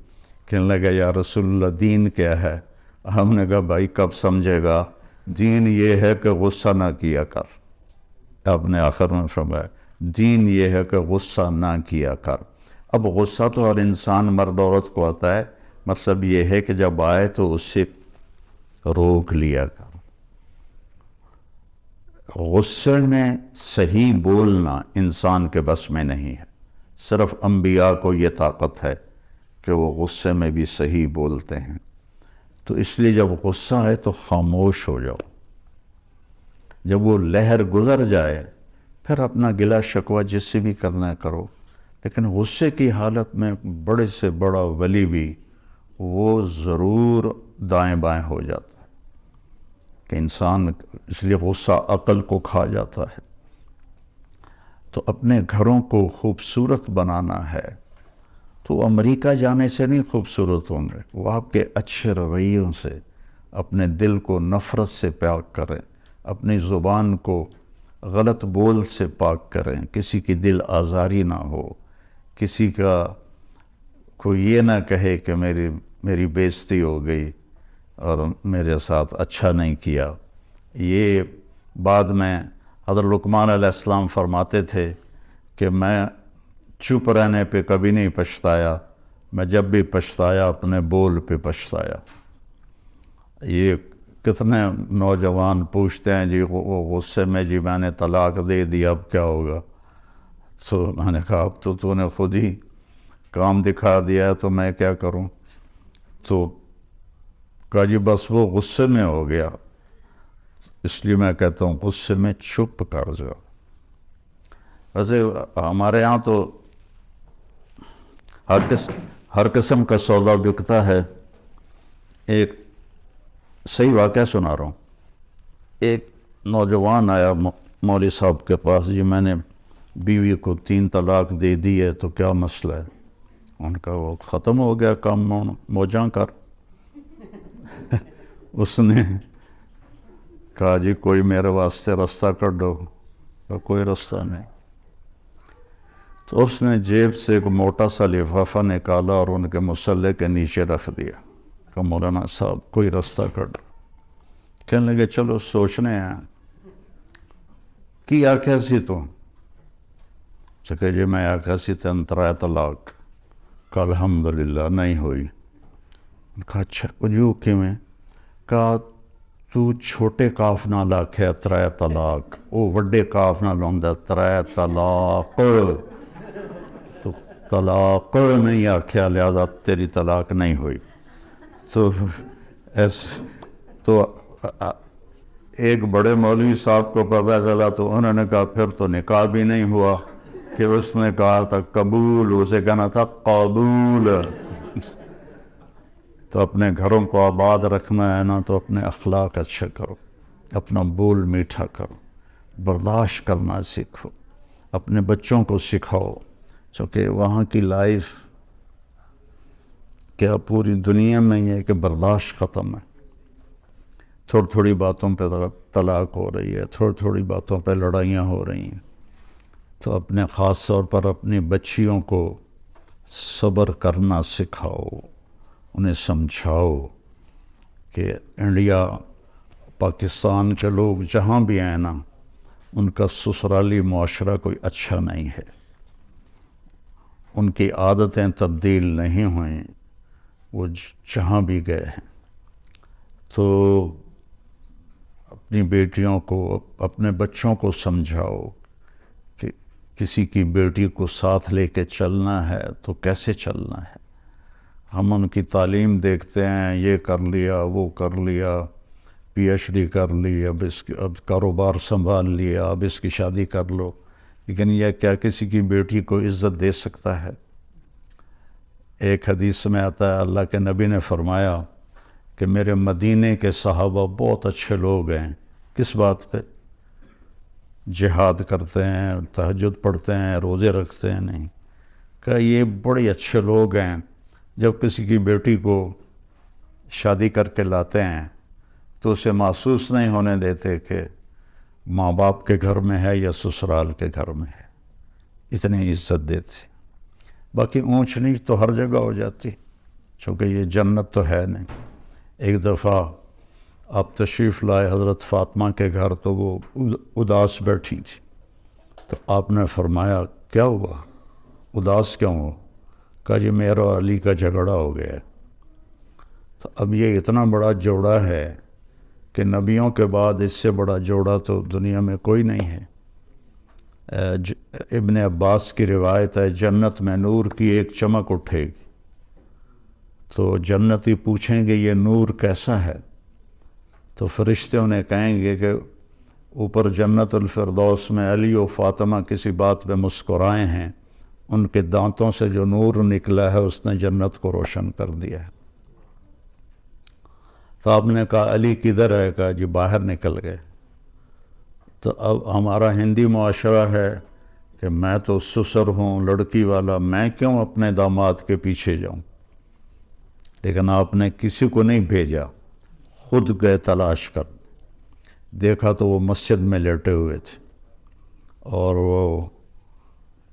کہنے لگا یا رسول اللہ دین کیا ہے؟ ہم نے کہا بھائی کب سمجھے گا، دین یہ ہے کہ غصہ نہ کیا کر۔ آپ نے آخر میں فرمایا دین یہ ہے کہ غصہ نہ کیا کر۔ اب غصہ تو ہر انسان مرد عورت کو آتا ہے، مطلب یہ ہے کہ جب آئے تو اس سے روک لیا کر۔ غصے میں صحیح بولنا انسان کے بس میں نہیں ہے، صرف انبیاء کو یہ طاقت ہے کہ وہ غصے میں بھی صحیح بولتے ہیں۔ تو اس لیے جب غصہ ہے تو خاموش ہو جاؤ، جب وہ لہر گزر جائے پھر اپنا گلہ شکوہ جس سے بھی کرنا ہے کرو، لیکن غصے کی حالت میں بڑے سے بڑا ولی بھی وہ ضرور دائیں بائیں ہو جاتا ہے کہ انسان، اس لیے غصہ عقل کو کھا جاتا ہے۔ تو اپنے گھروں کو خوبصورت بنانا ہے تو امریکہ جانے سے نہیں خوبصورت ہوں گے، وہ آپ کے اچھے رویوں سے اپنے دل کو نفرت سے پاک کریں، اپنی زبان کو غلط بول سے پاک کریں، کسی کی دل آزاری نہ ہو، کسی کا کوئی یہ نہ کہے کہ میری بےزتی ہو گئی اور میرے ساتھ اچھا نہیں کیا۔ یہ بعد میں حضرت لقمان علیہ السلام فرماتے تھے کہ میں چپ رہنے پہ کبھی نہیں پچھتایا، میں جب بھی پچھتایا اپنے بول پہ پچھتایا۔ یہ کتنے نوجوان پوچھتے ہیں جی وہ غصے میں جی میں نے طلاق دے دی اب کیا ہوگا؟ تو میں نے کہا اب تو نے خود ہی کام دکھا دیا ہے تو میں کیا کروں؟ تو کہا جی بس وہ غصے میں ہو گیا، اس لیے میں کہتا ہوں غصے میں چھپ کر جاؤ۔ ویسے ہمارے ہاں تو ہر قسم کا سودا بکتا ہے۔ ایک صحیح واقعہ سنا رہا ہوں۔ ایک نوجوان آیا مولوی صاحب کے پاس، جی میں نے بیوی کو 3 طلاق دے دی ہے تو کیا مسئلہ ہے؟ ان کا وہ ختم ہو گیا کام موجاں کر۔ اس نے کہا جی کوئی میرے واسطے رستہ کر دو، کوئی رستہ نہیں۔ تو اس نے جیب سے ایک موٹا سا لفافہ نکالا اور ان کے مصلے کے نیچے رکھ دیا کہ مولانا صاحب کوئی رستہ کر دو۔ کہنے لگے چلو سوچنے ہیں۔ کی آکھیا سی تو؟ کہ جی میں آکھیا سی تین 3 طلاق، کہ الحمدللہ نہیں ہوئی۔ کہا اچھا جو کہ میں کہا تو چھوٹے کاف نال آکھیا 3 طلاق، وہ وڈے کاف نال ہوندا 3 طلاق، تو طلاق نہیں آکھیا لہذا تیری طلاق نہیں ہوئی۔ تو ایک بڑے مولوی صاحب کو پتہ چلا تو انہوں نے کہا پھر تو نکاح بھی نہیں ہوا، کہ اس نے کہا تھا قبول، اسے کہنا تھا قبول۔ تو اپنے گھروں کو آباد رکھنا ہے نا تو اپنے اخلاق اچھا کرو، اپنا بول میٹھا کرو، برداشت کرنا سیکھو، اپنے بچوں کو سکھاؤ، چونکہ وہاں کی لائف کیا پوری دنیا میں یہ ہے کہ برداشت ختم ہے۔ تھوڑی تھوڑی باتوں پہ طلاق ہو رہی ہے، تھوڑی تھوڑی باتوں پہ لڑائیاں ہو رہی ہیں۔ تو اپنے خاص طور پر اپنی بچیوں کو صبر کرنا سکھاؤ، انہیں سمجھاؤ کہ انڈیا پاکستان کے لوگ جہاں بھی آئیں نا ان کا سسرالی معاشرہ کوئی اچھا نہیں ہے، ان کی عادتیں تبدیل نہیں ہوئیں، وہ جہاں بھی گئے ہیں۔ تو اپنی بیٹیوں کو، اپنے بچوں کو سمجھاؤ کہ کسی کی بیٹی کو ساتھ لے کے چلنا ہے تو کیسے چلنا ہے۔ ہم ان کی تعلیم دیکھتے ہیں، یہ کر لیا، وہ کر لیا، پی ایچ ڈی کر لی، اب کاروبار سنبھال لیا، اب اس کی شادی کر لو، لیکن یہ کیا کسی کی بیٹی کو عزت دے سکتا ہے؟ ایک حدیث میں آتا ہے اللہ کے نبی نے فرمایا کہ میرے مدینے کے صحابہ بہت اچھے لوگ ہیں۔ کس بات پہ؟ جہاد کرتے ہیں، تہجد پڑھتے ہیں، روزے رکھتے ہیں، نہیں کہ یہ بڑے اچھے لوگ ہیں، جب کسی کی بیٹی کو شادی کر کے لاتے ہیں تو اسے محسوس نہیں ہونے دیتے کہ ماں باپ کے گھر میں ہے یا سسرال کے گھر میں ہے، اتنی عزت دیتے۔ باقی اونچ نیچ تو ہر جگہ ہو جاتی، چونکہ یہ جنت تو ہے نہیں۔ ایک دفعہ آپ تشریف لائے حضرت فاطمہ کے گھر تو وہ اداس بیٹھی تھی، تو آپ نے فرمایا کیا ہوا، اداس کیوں ہو؟ کہا جی میرا علی کا جھگڑا ہو گیا۔ تو اب یہ اتنا بڑا جوڑا ہے کہ نبیوں کے بعد اس سے بڑا جوڑا تو دنیا میں کوئی نہیں ہے۔ ابن عباس کی روایت ہے جنت میں نور کی ایک چمک اٹھے گی تو جنتی پوچھیں گے یہ نور کیسا ہے؟ تو فرشتے انہیں کہیں گے کہ اوپر جنت الفردوس میں علی و فاطمہ کسی بات پہ مسکرائے ہیں، ان کے دانتوں سے جو نور نکلا ہے اس نے جنت کو روشن کر دیا ہے۔ تو آپ نے کہا علی کدھر ہے؟ کہا جی باہر نکل گئے۔ تو اب ہمارا ہندی معاشرہ ہے کہ میں تو سسر ہوں، لڑکی والا، میں کیوں اپنے داماد کے پیچھے جاؤں؟ لیکن آپ نے کسی کو نہیں بھیجا، خود گئے تلاش کر، دیکھا تو وہ مسجد میں لیٹے ہوئے تھے اور وہ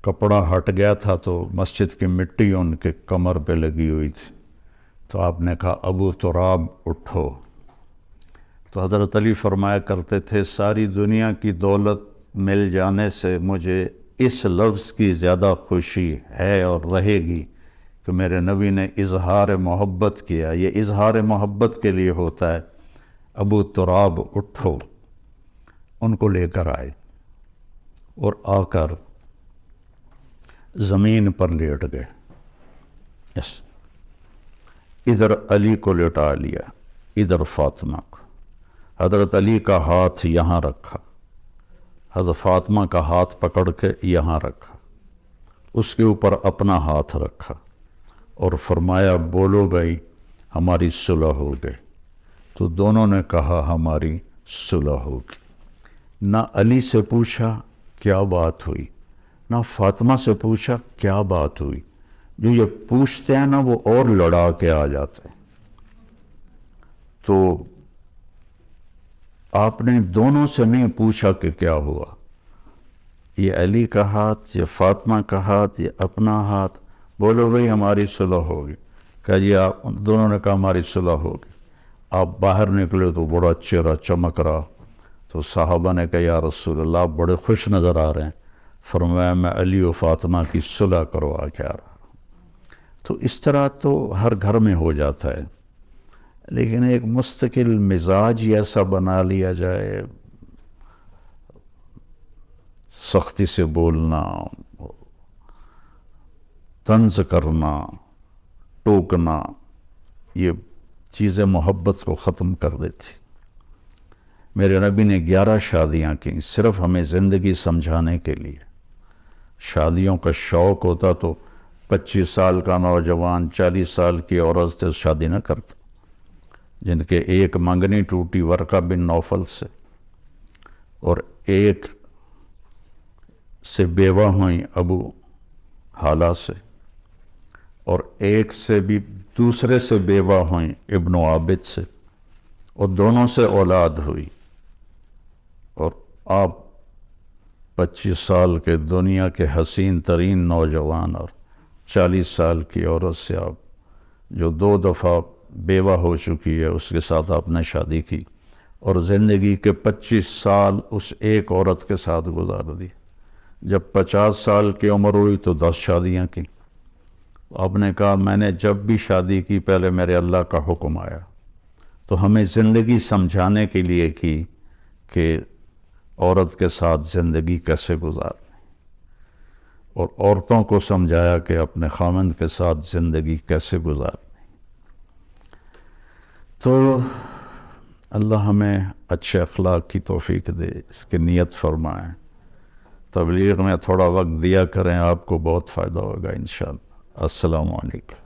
کپڑا ہٹ گیا تھا تو مسجد کی مٹی ان کے کمر پہ لگی ہوئی تھی۔ تو آپ نے کہا ابو تراب اٹھو۔ تو حضرت علی فرمایا کرتے تھے ساری دنیا کی دولت مل جانے سے مجھے اس لفظ کی زیادہ خوشی ہے اور رہے گی کہ میرے نبی نے اظہار محبت کیا۔ یہ اظہار محبت کے لیے ہوتا ہے، ابو تراب اٹھو، ان کو لے کر آئے اور آ کر زمین پر لیٹ گئے. ادھر علی کو لٹا لیا، ادھر فاطمہ کو. حضرت علی کا ہاتھ یہاں رکھا، حضرت فاطمہ کا ہاتھ پکڑ کے یہاں رکھا، اس کے اوپر اپنا ہاتھ رکھا اور فرمایا بولو بھائی ہماری صلح ہو گئی. تو دونوں نے کہا ہماری صلح ہوگی. نہ علی سے پوچھا کیا بات ہوئی، نہ فاطمہ سے پوچھا کیا بات ہوئی. جو یہ پوچھتے ہیں نا وہ اور لڑا کے آ جاتے ہیں. تو آپ نے دونوں سے نہیں پوچھا کہ کیا ہوا، یہ علی کا ہاتھ، یہ فاطمہ کا ہاتھ، یہ اپنا ہاتھ، بولو بھئی ہماری صلح ہوگی. کہا جی آپ دونوں نے کہا ہماری صلح ہوگی. آپ باہر نکلے تو بڑا چہرہ چمک رہا. تو صحابہ نے کہا یا رسول اللہ آپ بڑے خوش نظر آ رہے ہیں. فرمایا میں علی و فاطمہ کی صلح کروا کے آ رہا. تو اس طرح تو ہر گھر میں ہو جاتا ہے، لیکن ایک مستقل مزاج ہی ایسا بنا لیا جائے، سختی سے بولنا، طنز کرنا، ٹوکنا، یہ چیزیں محبت کو ختم کر دیتی. میرے نبی نے 11 شادیاں کی صرف ہمیں زندگی سمجھانے کے لیے. شادیوں کا شوق ہوتا تو 25 سال کا نوجوان 40 سال کی عورت سے شادی نہ کرتا. جن کے ایک منگنی ٹوٹی ورقہ بن نوفل سے، اور ایک سے بیوہ ہوئیں ابو حالہ سے، اور ایک سے بھی دوسرے سے بیوہ ہوئیں ابن عابد سے، اور دونوں سے اولاد ہوئی. اور آپ 25 سال کے دنیا کے حسین ترین نوجوان اور 40 سال کی عورت سے آپ جو 2 دفعہ بیوہ ہو چکی ہے اس کے ساتھ آپ نے شادی کی، اور زندگی کے 25 سال اس ایک عورت کے ساتھ گزار دی. جب 50 سال کی عمر ہوئی تو 10 شادیاں کی. آپ نے کہا میں نے جب بھی شادی کی پہلے میرے اللہ کا حکم آیا. تو ہمیں زندگی سمجھانے کے لیے کی کہ عورت کے ساتھ زندگی کیسے گزارنی، اور عورتوں کو سمجھایا کہ اپنے خاوند کے ساتھ زندگی کیسے گزارنی. تو اللہ ہمیں اچھے اخلاق کی توفیق دے، اس کی نیت فرمائیں. تبلیغ میں تھوڑا وقت دیا کریں، آپ کو بہت فائدہ ہوگا انشاءاللہ. السلام علیکم.